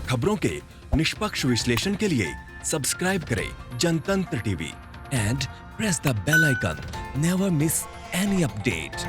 खबरों के निष्पक्ष विश्लेषण के लिए सब्सक्राइब करें Jantantra TV and press the bell icon. Never miss any update.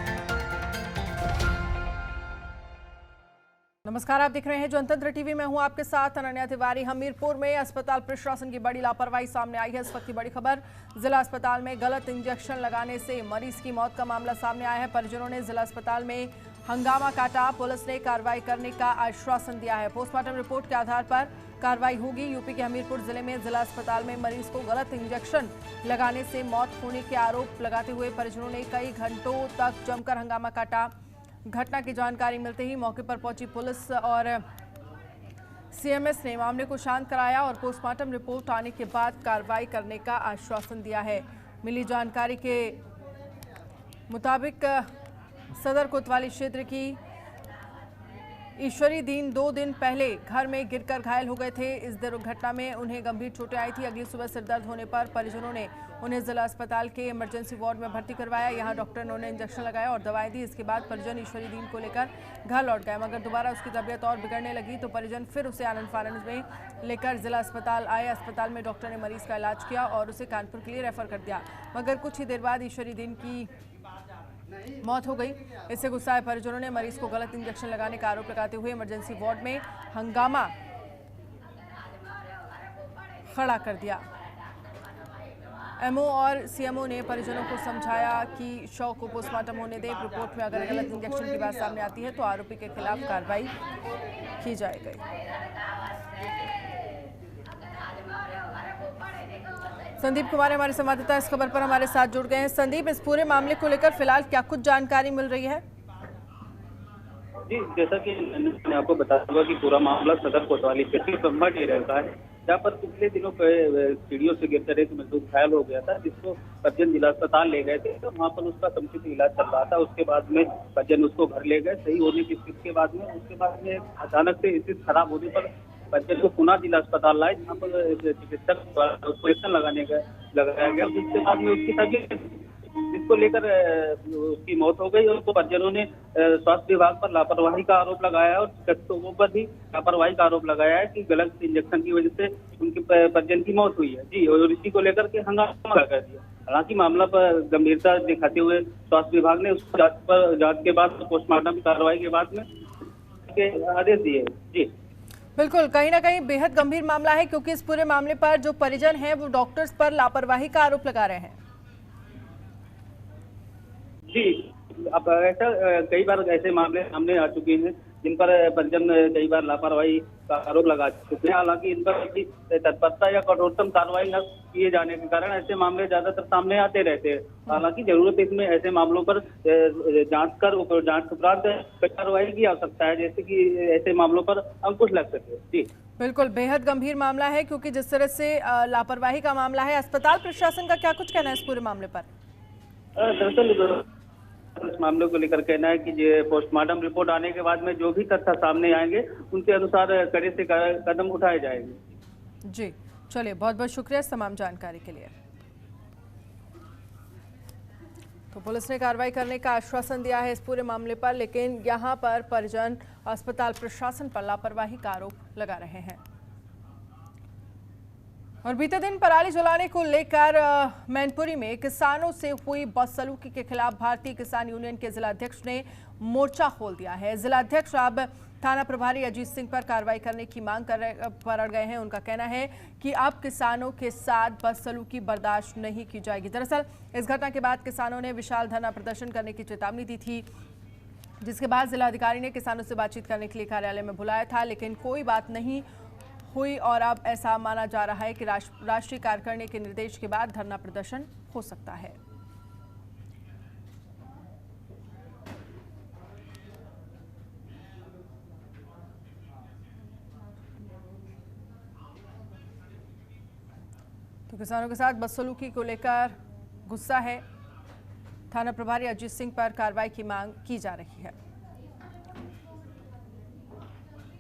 नमस्कार, आप देख रहे हैं जनतंत्र टीवी। मैं हूं आपके साथ अनन्या तिवारी। हमीरपुर में अस्पताल प्रशासन की बड़ी लापरवाही सामने आई है। इस वक्त की बड़ी खबर, जिला अस्पताल में गलत इंजेक्शन लगाने से मरीज की मौत का मामला सामने आया है। परिजनों ने जिला अस्पताल में हंगामा काटा। पुलिस ने कार्रवाई करने का आश्वासन दिया है। पोस्टमार्टम रिपोर्ट के आधार पर कार्रवाई होगी। यूपी के हमीरपुर जिले में जिला अस्पताल में मरीज को गलत इंजेक्शन लगाने से मौत होने के आरोप लगाते हुए परिजनों ने कई घंटों तक जमकर हंगामा काटा। घटना की जानकारी मिलते ही मौके पर पहुंची पुलिस और सीएमएस ने मामले को शांत कराया और पोस्टमार्टम रिपोर्ट आने के बाद कार्रवाई करने का आश्वासन दिया है। मिली जानकारी के मुताबिक सदर कोतवाली क्षेत्र की ईश्वरी दीन 2 दिन पहले घर में गिरकर घायल हो गए थे। इस दुर्घटना में उन्हें गंभीर चोटें आई थी। अगली सुबह सिर दर्द होने पर परिजनों ने उन्हें जिला अस्पताल के इमरजेंसी वार्ड में भर्ती करवाया। यहां डॉक्टर ने उन्हें इंजेक्शन लगाया और दवाएं दी। इसके बाद परिजन ईश्वरी दीन को लेकर घर लौट गए, मगर दोबारा उसकी तबीयत और बिगड़ने लगी तो परिजन फिर उसे आनंद फानंद में लेकर जिला अस्पताल आए। अस्पताल में डॉक्टर ने मरीज का इलाज किया और उसे कानपुर के लिए रेफर कर दिया, मगर कुछ ही देर बाद ईश्वरी दीन की मौत हो गई। इससे गुस्साए परिजनों ने मरीज को गलत इंजेक्शन लगाने का आरोप लगाते हुए इमरजेंसी वार्ड में हंगामा खड़ा कर दिया। एमओ और सीएमओ ने परिजनों को समझाया कि शव को पोस्टमार्टम होने दें। रिपोर्ट में अगर गलत इंजेक्शन की बात सामने आती है तो आरोपी के खिलाफ कार्रवाई की जाएगी। संदीप कुमार हमारे संवाददाता इस खबर पर हमारे साथ जुड़ गए हैं। संदीप, इस पूरे मामले को लेकर फिलहाल क्या कुछ जानकारी मिल रही है? जी, जैसा कि मैंने आपको बताया हुआ कि पूरा मामला सदर कोतवाली क्षेत्र ब्रह्मा डेरा का है, जहाँ पर पिछले दिनों सीढ़ियों से गिरकर एक मजदूर घायल हो गया था, जिसको परिजन जिला अस्पताल ले गए थे। तो वहाँ पर उसका समुचित इलाज चल रहा था। उसके बाद में परिजन उसको घर ले गए। सही होने की स्थिति के बाद में उसके बाद में अचानक से स्थिति खराब होने पर परिजन को पुनः जिला अस्पताल लाए, जहाँ पर चिकित्सक द्वारा उसको इंजेक्शन लगाया गया। जिसके बाद में उसकी तबीयत, जिसको लेकर उसकी मौत हो गई। और तो परिजनों ने स्वास्थ्य विभाग पर लापरवाही का आरोप लगाया और चिकित्सकों पर भी लापरवाही का आरोप लगाया है कि गलत इंजेक्शन की वजह से उनकी परिजन की मौत हुई है। जी, और इसी को लेकर के हंगामा कर दिया। हालांकि मामला पर गंभीरता दिखाते हुए स्वास्थ्य विभाग ने उसको जांच के बाद पोस्टमार्टम कार्रवाई के बाद में आदेश दिए। जी बिल्कुल, कहीं ना कहीं बेहद गंभीर मामला है, क्योंकि इस पूरे मामले पर जो परिजन हैं वो डॉक्टर्स पर लापरवाही का आरोप लगा रहे हैं। जी, अब ऐसा कई बार ऐसे मामले सामने आ चुके हैं जिन पर परिजन कई बार लापरवाही का आरोप लगा चुके हैं। हालांकि इन पर तत्परता या कठोरतम कार्रवाई न किए जाने के कारण ऐसे मामले ज्यादातर सामने आते रहते हैं। हालांकि जरूरत इसमें ऐसे मामलों पर जांच उपरांत कार्रवाई की आवश्यकता है, जैसे कि ऐसे मामलों पर अंकुश लग सके। जी बिल्कुल, बेहद गंभीर मामला है, क्योंकि जिस तरह से लापरवाही का मामला है। अस्पताल प्रशासन का क्या कुछ कहना है इस पूरे मामले पर? दरअसल इस मामले को लेकर कहना है कि पोस्टमार्टम रिपोर्ट आने के बाद में जो भी तथ्य सामने आएंगे उनके अनुसार कड़े से कदम उठाए जाएंगे। जी चलिए, बहुत बहुत शुक्रिया इस तमाम जानकारी के लिए। तो पुलिस ने कार्रवाई करने का आश्वासन दिया है इस पूरे मामले पर, लेकिन यहां पर परिजन अस्पताल प्रशासन पर लापरवाही का आरोप लगा रहे हैं। और बीते दिन पराली जलाने को लेकर मैनपुरी में किसानों से हुई बदसलूकी के खिलाफ भारतीय किसान यूनियन के जिलाध्यक्ष ने मोर्चा खोल दिया है। जिलाध्यक्ष अब थाना प्रभारी अजीत सिंह पर कार्रवाई करने की मांग पर अड़ गए हैं। उनका कहना है कि अब किसानों के साथ बदसलूकी बर्दाश्त नहीं की जाएगी। दरअसल इस घटना के बाद किसानों ने विशाल धरना प्रदर्शन करने की चेतावनी दी थी, जिसके बाद जिलाधिकारी ने किसानों से बातचीत करने के लिए कार्यालय में बुलाया था, लेकिन कोई बात नहीं हुई। और अब ऐसा माना जा रहा है कि राष्ट्रीय कार्यकारिणी के निर्देश के बाद धरना प्रदर्शन हो सकता है। तो किसानों के साथ बदसलूकी को लेकर गुस्सा है। थाना प्रभारी अजीत सिंह पर कार्रवाई की मांग की जा रही है।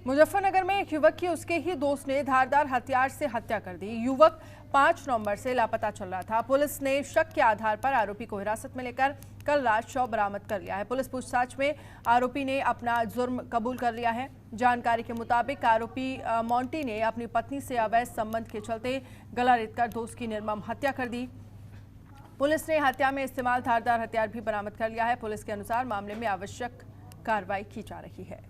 मुजफ्फरनगर में एक युवक की उसके ही दोस्त ने धारदार हथियार से हत्या कर दी। युवक 5 नवंबर से लापता चल रहा था। पुलिस ने शक के आधार पर आरोपी को हिरासत में लेकर कल रात शव बरामद कर लिया है। पुलिस पूछताछ में आरोपी ने अपना जुर्म कबूल कर लिया है। जानकारी के मुताबिक आरोपी मोंटी ने अपनी पत्नी से अवैध संबंध के चलते गला रेतकर दोस्त की निर्मम हत्या कर दी। पुलिस ने हत्या में इस्तेमाल धारदार हथियार भी बरामद कर लिया है। पुलिस के अनुसार मामले में आवश्यक कार्रवाई की जा रही है।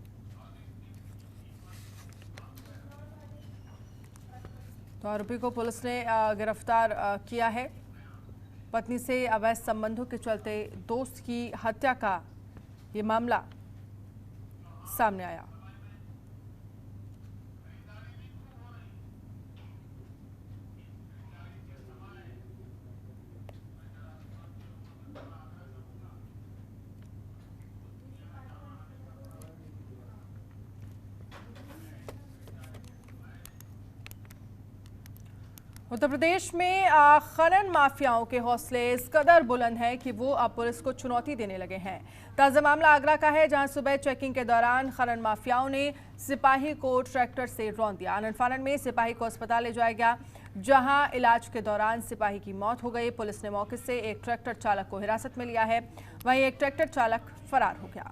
तो आरोपी को पुलिस ने गिरफ्तार किया है। पत्नी से अवैध संबंधों के चलते दोस्त की हत्या का ये मामला सामने आया। उत्तर प्रदेश में खनन माफियाओं के हौसले इस कदर बुलंद हैं कि वो अब पुलिस को चुनौती देने लगे हैं। ताज़ा मामला आगरा का है, जहां सुबह चेकिंग के दौरान खनन माफियाओं ने सिपाही को ट्रैक्टर से रौंद दिया। आनंद फानन में सिपाही को अस्पताल ले जाया गया, जहां इलाज के दौरान सिपाही की मौत हो गई। पुलिस ने मौके से एक ट्रैक्टर चालक को हिरासत में लिया है, वहीं एक ट्रैक्टर चालक फरार हो गया।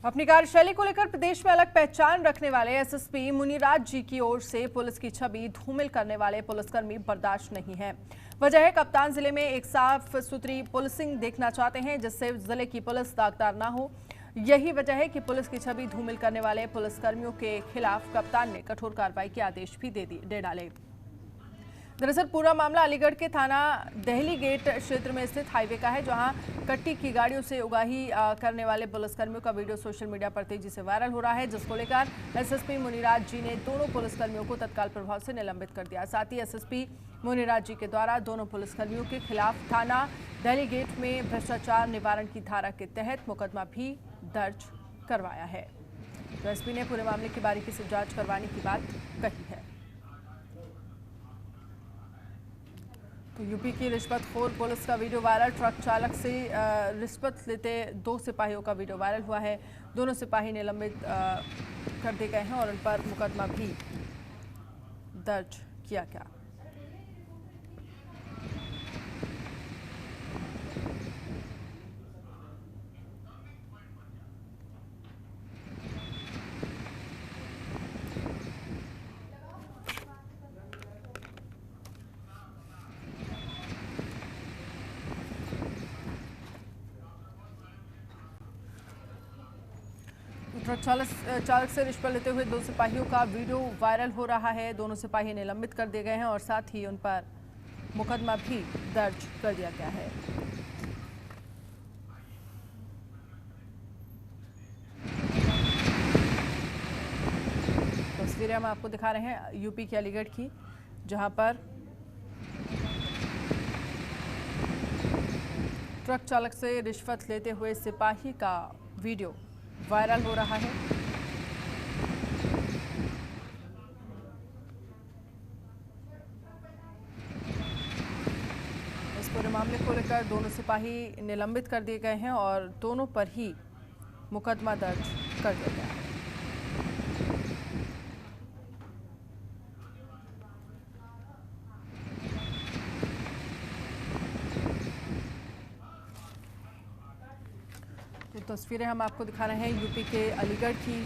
अपनी कार्यशैली को लेकर प्रदेश में अलग पहचान रखने वाले एसएसपी मुनिराज जी की ओर से पुलिस की छवि धूमिल करने वाले पुलिसकर्मी बर्दाश्त नहीं है। वजह है, कप्तान जिले में एक साफ सुथरी पुलिसिंग देखना चाहते हैं, जिससे जिले की पुलिस दागदार ना हो। यही वजह है कि पुलिस की छवि धूमिल करने वाले पुलिसकर्मियों के खिलाफ कप्तान ने कठोर कार्रवाई के आदेश भी दे डाले। दरअसल पूरा मामला अलीगढ़ के थाना दहली गेट क्षेत्र में स्थित हाईवे का है, जहां कट्टी की गाड़ियों से उगाही करने वाले पुलिसकर्मियों का वीडियो सोशल मीडिया पर तेजी से वायरल हो रहा है, जिसको लेकर एसएसपी मुनिराज जी ने दोनों पुलिसकर्मियों को तत्काल प्रभाव से निलंबित कर दिया। साथ ही एसएसपी मुनिराज जी के द्वारा दोनों पुलिसकर्मियों के खिलाफ थाना दहली गेट में भ्रष्टाचार निवारण की धारा के तहत मुकदमा भी दर्ज करवाया है। तो एसपी ने पूरे मामले की बारीकी से जांच करवाने की बात कही है। तो यूपी की रिश्वतखोर पुलिस का वीडियो वायरल। ट्रक चालक से रिश्वत लेते 2 सिपाहियों का वीडियो वायरल हुआ है। दोनों सिपाही निलंबित कर दिए गए हैं और उन पर मुकदमा भी दर्ज किया गया। ट्रक चालक से रिश्वत लेते हुए 2 सिपाहियों का वीडियो वायरल हो रहा है। दोनों सिपाही निलंबित कर दिए गए हैं और साथ ही उन पर मुकदमा भी दर्ज कर दिया गया है। तस्वीरें हम आपको दिखा रहे हैं यूपी के अलीगढ़ की, जहां पर ट्रक चालक से रिश्वत लेते हुए सिपाही का वीडियो वायरल हो रहा है। इस पूरे मामले को लेकर दोनों सिपाही निलंबित कर दिए गए हैं और दोनों पर ही मुकदमा दर्ज कर दिया गया है। तो तस्वीरें हम आपको दिखा रहे हैं यूपी के अलीगढ़ की।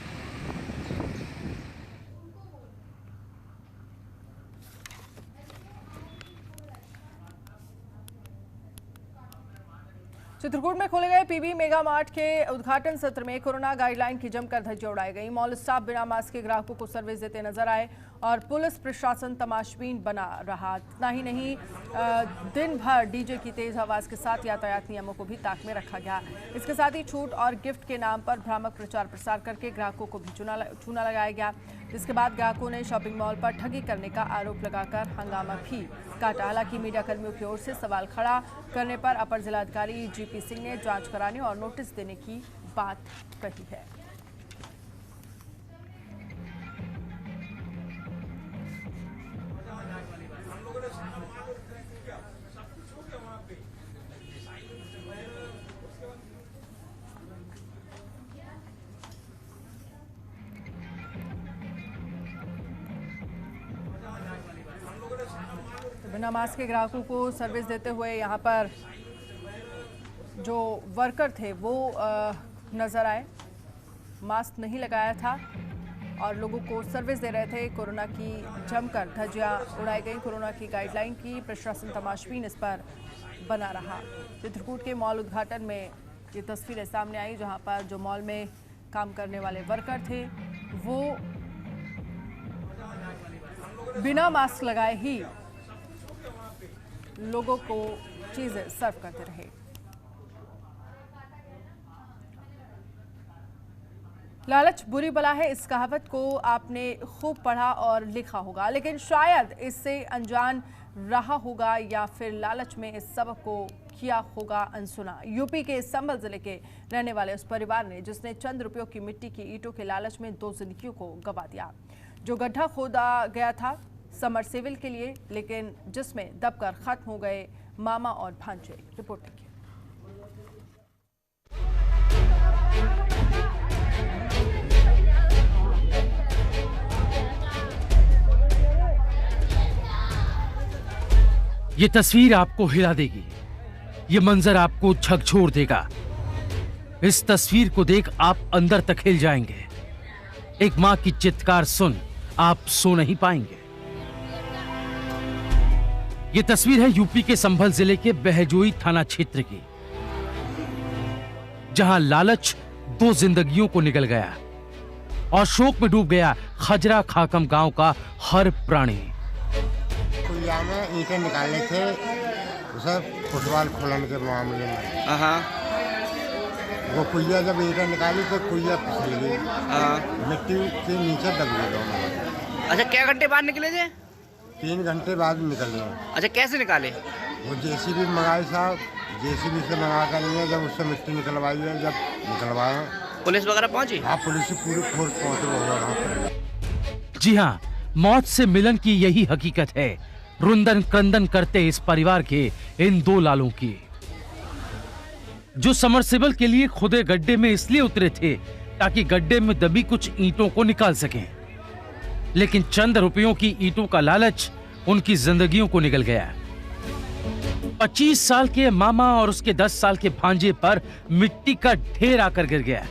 चित्रकूट में खोले गए पीबी मेगा मार्ट के उद्घाटन सत्र में कोरोना गाइडलाइन की जमकर धज्जियां उड़ाई गई। मॉल स्टाफ बिना मास्क के ग्राहकों को सर्विस देते नजर आए और पुलिस प्रशासन तमाशबीन बना रहा। इतना ही नहीं, दिन भर डीजे की तेज आवाज के साथ यातायात नियमों को भी ताक में रखा गया। इसके साथ ही छूट और गिफ्ट के नाम पर भ्रामक प्रचार प्रसार करके ग्राहकों को भी चूना लगाया गया, जिसके बाद ग्राहकों ने शॉपिंग मॉल पर ठगी करने का आरोप लगाकर हंगामा भी काटा। हालांकि मीडिया कर्मियों की ओर से सवाल खड़ा करने पर अपर जिलाधिकारी जीपी सिंह ने जांच कराने और नोटिस देने की बात कही है। बिना मास्क के ग्राहकों को सर्विस देते हुए यहाँ पर जो वर्कर थे वो नज़र आए, मास्क नहीं लगाया था और लोगों को सर्विस दे रहे थे। कोरोना की जमकर धज्जियां उड़ाई गई। कोरोना की गाइडलाइन की प्रशासन तमाशबीन इस पर बना रहा। चित्रकूट के मॉल उद्घाटन में ये तस्वीरें सामने आई जहां पर जो मॉल में काम करने वाले वर्कर थे वो बिना मास्क लगाए ही लोगों को चीजें सर्व करते रहे। लालच बुरी बला है, इस कहावत को आपने खूब पढ़ा और लिखा होगा, लेकिन शायद इससे अनजान रहा होगा या फिर लालच में इस सबक को किया होगा अनसुना। यूपी के संभल जिले के रहने वाले उस परिवार ने जिसने चंद रुपयों की मिट्टी की ईंटों के लालच में 2 जिंदगियों को गंवा दिया। जो गड्ढा खोदा गया था समरसेबल के लिए, लेकिन जिसमें दबकर खत्म हो गए मामा और भांजे। रिपोर्ट देखिए। ये तस्वीर आपको हिला देगी, ये मंजर आपको झकझोर देगा। इस तस्वीर को देख आप अंदर तक हिल जाएंगे। एक मां की चित्कार सुन आप सो नहीं पाएंगे। ये तस्वीर है यूपी के संभल जिले के बहजोई थाना क्षेत्र की, जहां लालच 2 जिंदगियों को निगल गया और शोक में डूब गया खजरा खाकम गांव का हर प्राणी। कुइया में ईंटें निकालने थे उसे फुटबॉल खोलन के मामले में। वो कुइया जब ईंटें निकाली तो कुइया फिसल गई, मिट्टी के नीचे दब गई। अच्छा, क्या घंटे बाद निकले थे? 3 घंटे बाद निकले। अच्छा, कैसे निकाले? वो जेसीबी मंगाई साहब, जेसीबी से मंगा कर लिए, जब उससे मिट्टी निकलवाई है, जब निकलवाए। पुलिस वगैरह पहुंची? हाँ, पुलिस पूरी फोर्स पहुंचे वहाँ पर। जी हाँ, मौत से मिलन की यही हकीकत है रुंदन क्रंदन करते इस परिवार के इन 2 लालों की, जो समरसेबल के लिए खुदे गड्ढे में इसलिए उतरे थे ताकि गड्ढे में दबी कुछ ईंटों को निकाल सकें, लेकिन चंद रुपयों की ईंटों का लालच उनकी जिंदगियों को निगल गया। 25 साल के मामा और उसके 10 साल के भांजे पर मिट्टी का ढेर आकर गिर गया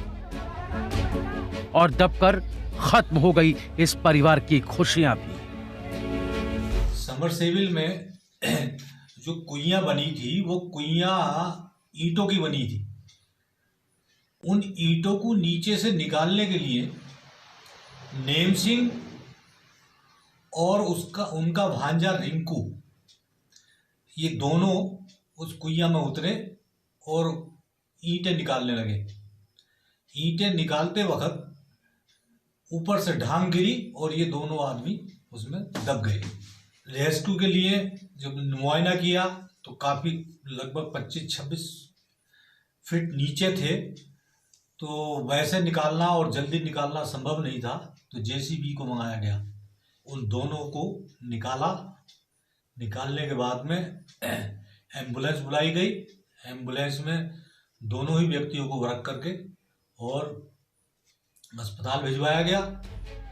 और दबकर खत्म हो गई इस परिवार की खुशियां भी। समरसेबल में जो कुइयां बनी थी वो कुइयां ईंटों की बनी थी। उन ईंटों को नीचे से निकालने के लिए नेम सिंह और उनका भांजा रिंकू, ये दोनों उस कुइया में उतरे और ईंटें निकालने लगे। ईंटें निकालते वक्त ऊपर से ढांग गिरी और ये दोनों आदमी उसमें दब गए। रेस्क्यू के लिए जब मुआयना किया तो काफ़ी लगभग 25-26 फीट नीचे थे, तो वैसे निकालना और जल्दी निकालना संभव नहीं था, तो जेसीबी को मंगाया गया। उन दोनों को निकालने के बाद में एम्बुलेंस बुलाई गई। एम्बुलेंस में दोनों ही व्यक्तियों को रख करके और अस्पताल भिजवाया गया।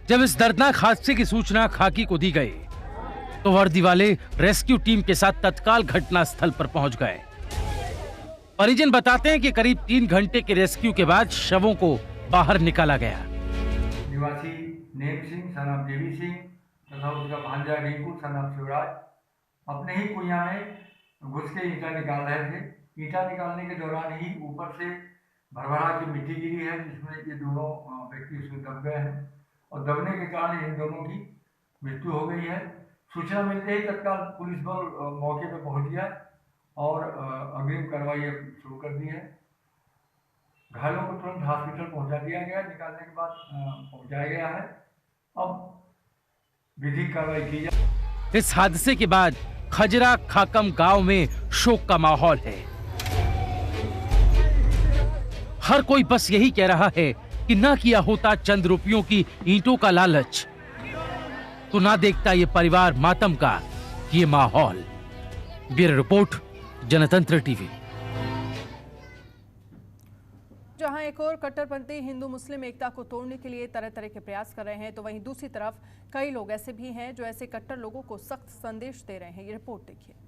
जब इस दर्दनाक हादसे की सूचना खाकी को दी गई तो वर्दी वाले रेस्क्यू टीम के साथ तत्काल घटना स्थल पर पहुंच गए। परिजन बताते हैं कि करीब 3 घंटे के रेस्क्यू के बाद शवों को बाहर निकाला गया। निवासी name Singh son of Devi Singh तथा उसका भांजा रिंकू सन ऑफ शिवराज अपने ही कुइया में घुस के ईंटा निकाल रहे थे। ईंटा निकालने के दौरान ही ऊपर से भरभरा की मिट्टी गिरी है, जिसमें ये दोनों व्यक्ति उसमें दब गए हैं और दबने के कारण इन दोनों की मृत्यु हो गई है। सूचना मिलते ही तत्काल पुलिस बल मौके पर पहुंच गया और अग्रिम कार्रवाई शुरू कर दी है। घायलों को तुरंत हॉस्पिटल पहुंचा दिया गया, निकालने के बाद पहुंचाया गया है। अब विधिक कार्रवाई की जाए। इस हादसे के बाद खजरा खाकम गांव में शोक का माहौल है। हर कोई बस यही कह रहा है कि ना किया होता चंद रुपयों की ईंटों का लालच, तो ना देखता ये परिवार मातम का ये माहौल। ब्यूरो रिपोर्ट, जनतंत्र टीवी। जहां एक ओर कट्टरपंथी हिंदू मुस्लिम एकता को तोड़ने के लिए तरह तरह के प्रयास कर रहे हैं, तो वहीं दूसरी तरफ कई लोग ऐसे भी हैं जो ऐसे कट्टर लोगों को सख्त संदेश दे रहे हैं। ये रिपोर्ट देखिए।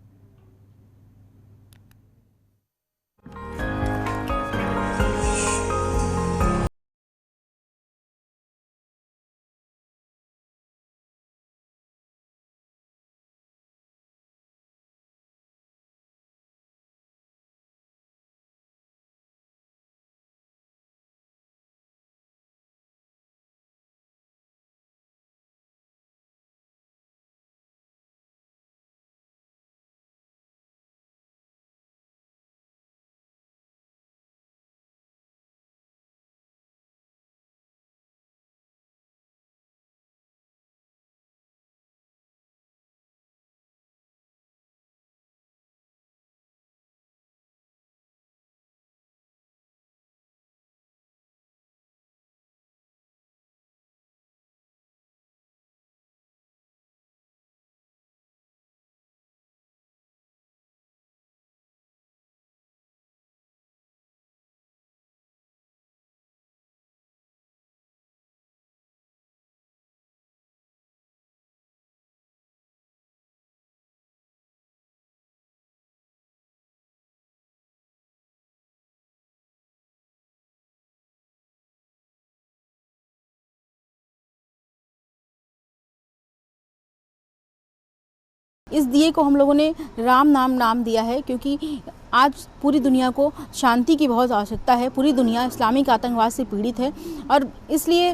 इस दिए को हम लोगों ने राम नाम दिया है, क्योंकि आज पूरी दुनिया को शांति की बहुत आवश्यकता है। पूरी दुनिया इस्लामिक आतंकवाद से पीड़ित है और इसलिए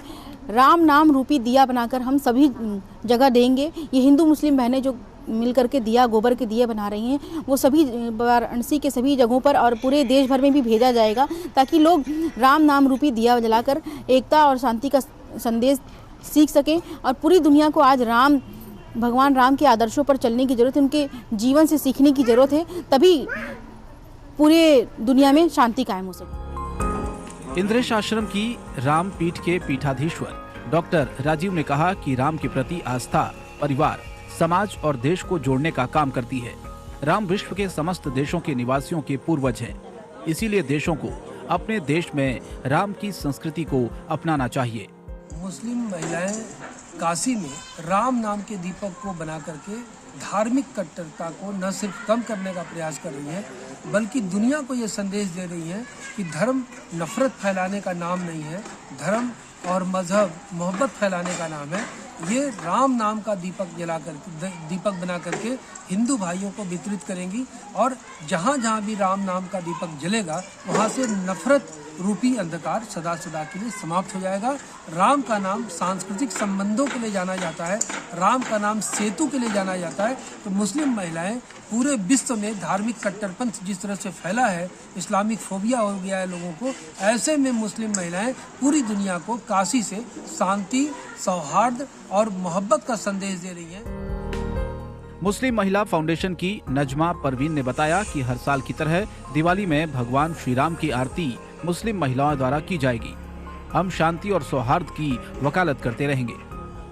राम नाम रूपी दिया बनाकर हम सभी जगह देंगे। ये हिंदू मुस्लिम बहनें जो मिलकर के दिया गोबर के दिए बना रही हैं, वो सभी वाराणसी के सभी जगहों पर और पूरे देश भर में भी भेजा जाएगा, ताकि लोग राम नाम रूपी दिया जलाकर एकता और शांति का संदेश सीख सकें। और पूरी दुनिया को आज भगवान राम के आदर्शों पर चलने की ज़रूरत है, उनके जीवन से सीखने की ज़रूरत है, तभी पूरे दुनिया में शांति कायम हो सके। इंद्रेश आश्रम की राम पीठ के पीठाधीश्वर डॉक्टर राजीव ने कहा कि राम के प्रति आस्था परिवार, समाज और देश को जोड़ने का काम करती है। राम विश्व के समस्त देशों के निवासियों के पूर्वज हैं, इसीलिए देशों को अपने देश में राम की संस्कृति को अपनाना चाहिए। मुस्लिम महिलाएं काशी में राम नाम के दीपक को बना करके धार्मिक कट्टरता को न सिर्फ कम करने का प्रयास कर रही है, बल्कि दुनिया को ये संदेश दे रही है कि धर्म नफरत फैलाने का नाम नहीं है, धर्म और मजहब मोहब्बत फैलाने का नाम है। ये राम नाम का दीपक बना करके हिंदू भाइयों को वितरित करेंगी और जहाँ जहाँ भी राम नाम का दीपक जलेगा वहाँ से नफरत रूपी अंधकार सदा सदा के लिए समाप्त हो जाएगा। राम का नाम सांस्कृतिक संबंधों के लिए जाना जाता है, राम का नाम सेतु के लिए जाना जाता है। तो मुस्लिम महिलाएं पूरे विश्व में धार्मिक कट्टरपंथ जिस तरह से फैला है, इस्लामिक फोबिया हो गया है लोगों को, ऐसे में मुस्लिम महिलाएं पूरी दुनिया को काशी से शांति, सौहार्द और मोहब्बत का संदेश दे रही हैं। मुस्लिम महिला फाउंडेशन की नजमा परवीन ने बताया कि हर साल की तरह दिवाली में भगवान श्री राम की आरती मुस्लिम महिलाओं द्वारा की जाएगी। हम शांति और सौहार्द की वकालत करते रहेंगे।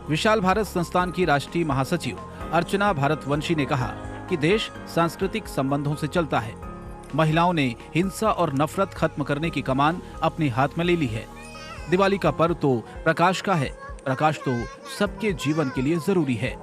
विशाल भारत संस्थान की राष्ट्रीय महासचिव अर्चना भारतवंशी ने कहा कि देश सांस्कृतिक संबंधों से चलता है। महिलाओं ने हिंसा और नफरत खत्म करने की कमान अपने हाथ में ले ली है। दिवाली का पर्व तो प्रकाश का है, प्रकाश तो सबके जीवन के लिए जरूरी है।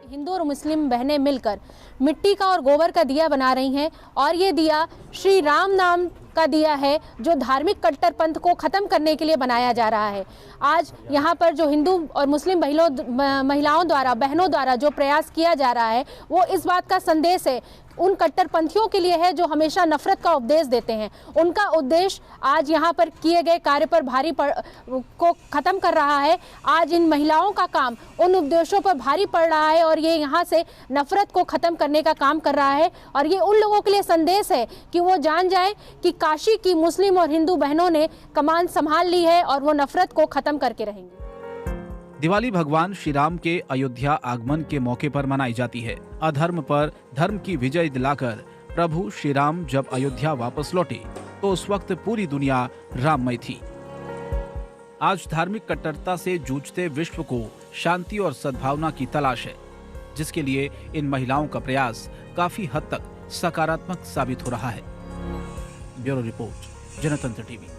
हिंदू और मुस्लिम बहनें मिलकर मिट्टी का और गोबर का दिया बना रही हैं और ये दिया श्री राम नाम का दिया है, जो धार्मिक कट्टरपंथ को खत्म करने के लिए बनाया जा रहा है। आज यहाँ पर जो हिंदू और मुस्लिम महिलाओं द्वारा, बहनों द्वारा जो प्रयास किया जा रहा है, वो इस बात का संदेश है उन कट्टरपंथियों के लिए है जो हमेशा नफरत का उपदेश देते हैं। उनका उद्देश्य आज यहाँ पर किए गए कार्य पर भारी को खत्म कर रहा है। आज इन महिलाओं का काम उन उद्देश्यों पर भारी पड़ रहा है और ये यहाँ से नफरत को खत्म करने का काम कर रहा है। और ये उन लोगों के लिए संदेश है कि वो जान जाए कि काशी की मुस्लिम और हिंदू बहनों ने कमान संभाल ली है और वो नफरत को खत्म करके रहेंगे। दिवाली भगवान श्री राम के अयोध्या आगमन के मौके पर मनाई जाती है। अधर्म पर धर्म की विजय दिलाकर प्रभु श्री राम जब अयोध्या वापस लौटे तो उस वक्त पूरी दुनिया राममय थी। आज धार्मिक कट्टरता से जूझते विश्व को शांति और सद्भावना की तलाश है, जिसके लिए इन महिलाओं का प्रयास काफी हद तक सकारात्मक साबित हो रहा है। ब्यूरो रिपोर्ट, जनतंत्र टीवी।